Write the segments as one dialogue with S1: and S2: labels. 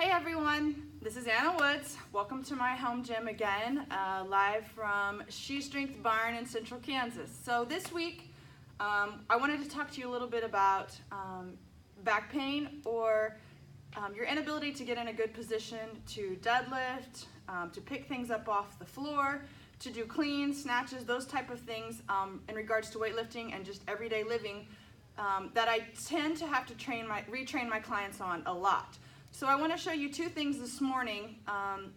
S1: Hey everyone, this is Anna Woods. Welcome to my home gym again, live from Shestrength Barn in Central Kansas. So this week, I wanted to talk to you a little bit about back pain or your inability to get in a good position to deadlift, to pick things up off the floor, to do cleans, snatches, those type of things in regards to weightlifting and just everyday living that I tend to have to retrain my clients on a lot. So I want to show you two things this morning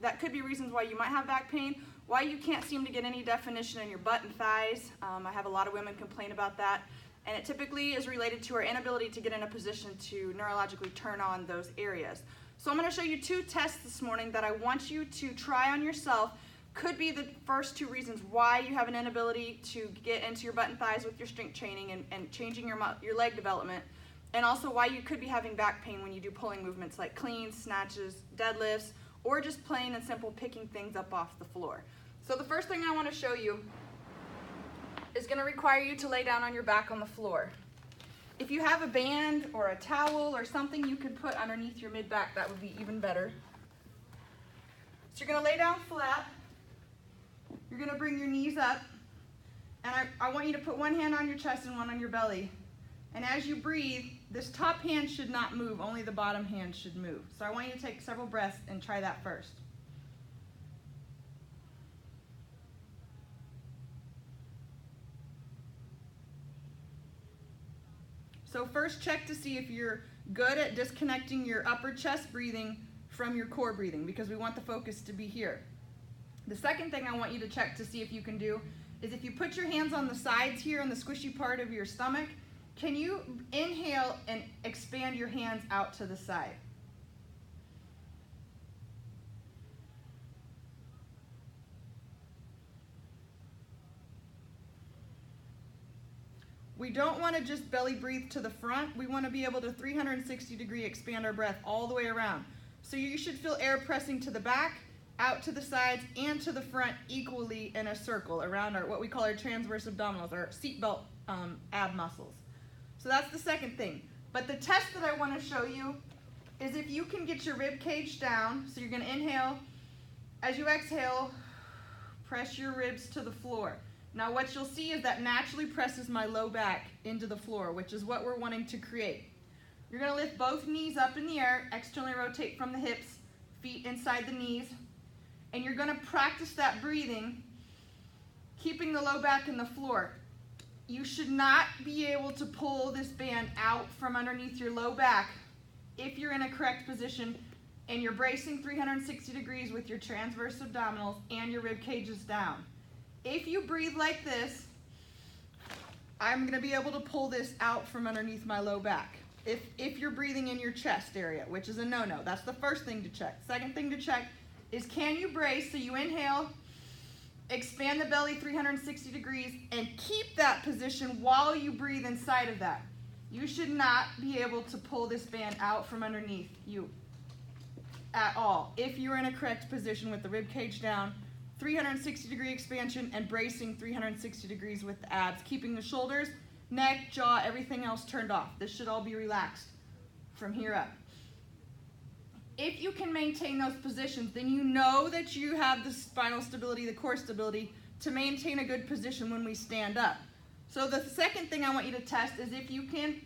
S1: that could be reasons why you might have back pain, why you can't seem to get any definition in your butt and thighs. I have a lot of women complain about that, and it typically is related to our inability to get in a position to neurologically turn on those areas. So I'm going to show you two tests this morning that I want you to try on yourself. Could be the first two reasons why you have an inability to get into your butt and thighs with your strength training and changing your leg development. And also why you could be having back pain when you do pulling movements like cleans, snatches, deadlifts, or just plain and simple picking things up off the floor. So the first thing I want to show you is going to require you to lay down on your back on the floor. If you have a band or a towel or something you could put underneath your mid-back, that would be even better. So you're going to lay down flat. You're going to bring your knees up, and I want you to put one hand on your chest and one on your belly. And as you breathe, this top hand should not move, only the bottom hand should move. So I want you to take several breaths and try that first. So first check to see if you're good at disconnecting your upper chest breathing from your core breathing, because we want the focus to be here. The second thing I want you to check to see if you can do is if you put your hands on the sides here on the squishy part of your stomach, can you inhale and expand your hands out to the side? We don't want to just belly breathe to the front. We want to be able to 360-degree expand our breath all the way around. So you should feel air pressing to the back, out to the sides, and to the front equally in a circle around what we call our transverse abdominals, our seatbelt ab muscles. So that's the second thing. But the test that I want to show you is if you can get your rib cage down. So you're going to inhale. As you exhale, press your ribs to the floor. Now what you'll see is that naturally presses my low back into the floor, which is what we're wanting to create. You're going to lift both knees up in the air, externally rotate from the hips, feet inside the knees, and you're going to practice that breathing, keeping the low back in the floor. You should not be able to pull this band out from underneath your low back if you're in a correct position and you're bracing 360 degrees with your transverse abdominals and your rib cage is down. If you breathe like this, I'm going to be able to pull this out from underneath my low back. If you're breathing in your chest area, which is a no-no, that's the first thing to check. Second thing to check is can you brace? So you inhale, expand the belly 360 degrees, and keep that position while you breathe inside of that. You should not be able to pull this band out from underneath you at all. If you're in a correct position with the rib cage down, 360 degree expansion and bracing 360 degrees with the abs, keeping the shoulders, neck, jaw, everything else turned off. This should all be relaxed from here up. If you can maintain those positions, then you know that you have the spinal stability, the core stability to maintain a good position when we stand up. So the second thing I want you to test is if you can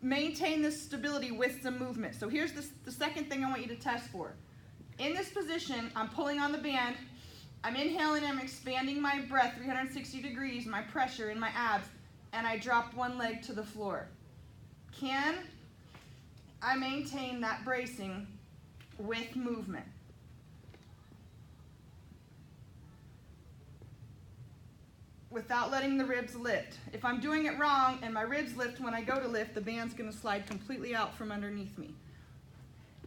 S1: maintain this stability with some movement. So here's the second thing I want you to test for. In this position, I'm pulling on the band, I'm inhaling, I'm expanding my breath 360 degrees, my pressure in my abs, and I drop one leg to the floor. Can I maintain that bracing with movement? Without letting the ribs lift. If I'm doing it wrong and my ribs lift when I go to lift, the band's going to slide completely out from underneath me.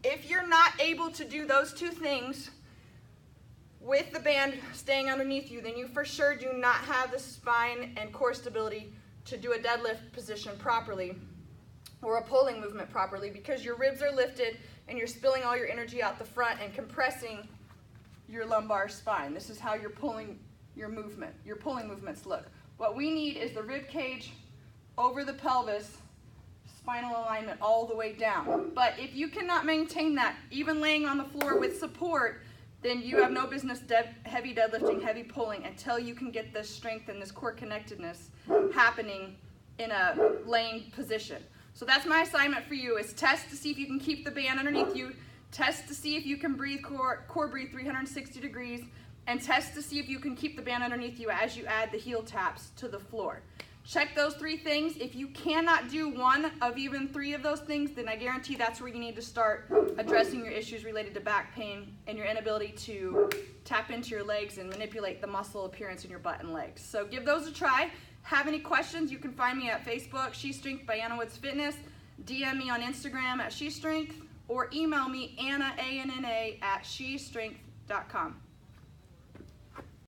S1: If you're not able to do those two things with the band staying underneath you, then you for sure do not have the spine and core stability to do a deadlift position properly or a pulling movement properly, because your ribs are lifted and you're spilling all your energy out the front and compressing your lumbar spine. This is how your pulling movements look. What we need is the rib cage over the pelvis, spinal alignment all the way down. But if you cannot maintain that, even laying on the floor with support, then you have no business heavy deadlifting, heavy pulling until you can get this strength and this core connectedness happening in a laying position. So that's my assignment for you, is test to see if you can keep the band underneath you, test to see if you can breathe core breathe 360 degrees, and test to see if you can keep the band underneath you as you add the heel taps to the floor. Check those 3 things. If you cannot do one of even 3 of those things, then I guarantee that's where you need to start addressing your issues related to back pain and your inability to tap into your legs and manipulate the muscle appearance in your butt and legs. So give those a try. Have any questions, you can find me at Facebook, SheStrength by Anna Woods Fitness, DM me on Instagram at shestrength, or email me Anna, A-N-N-A, at shestrength.com.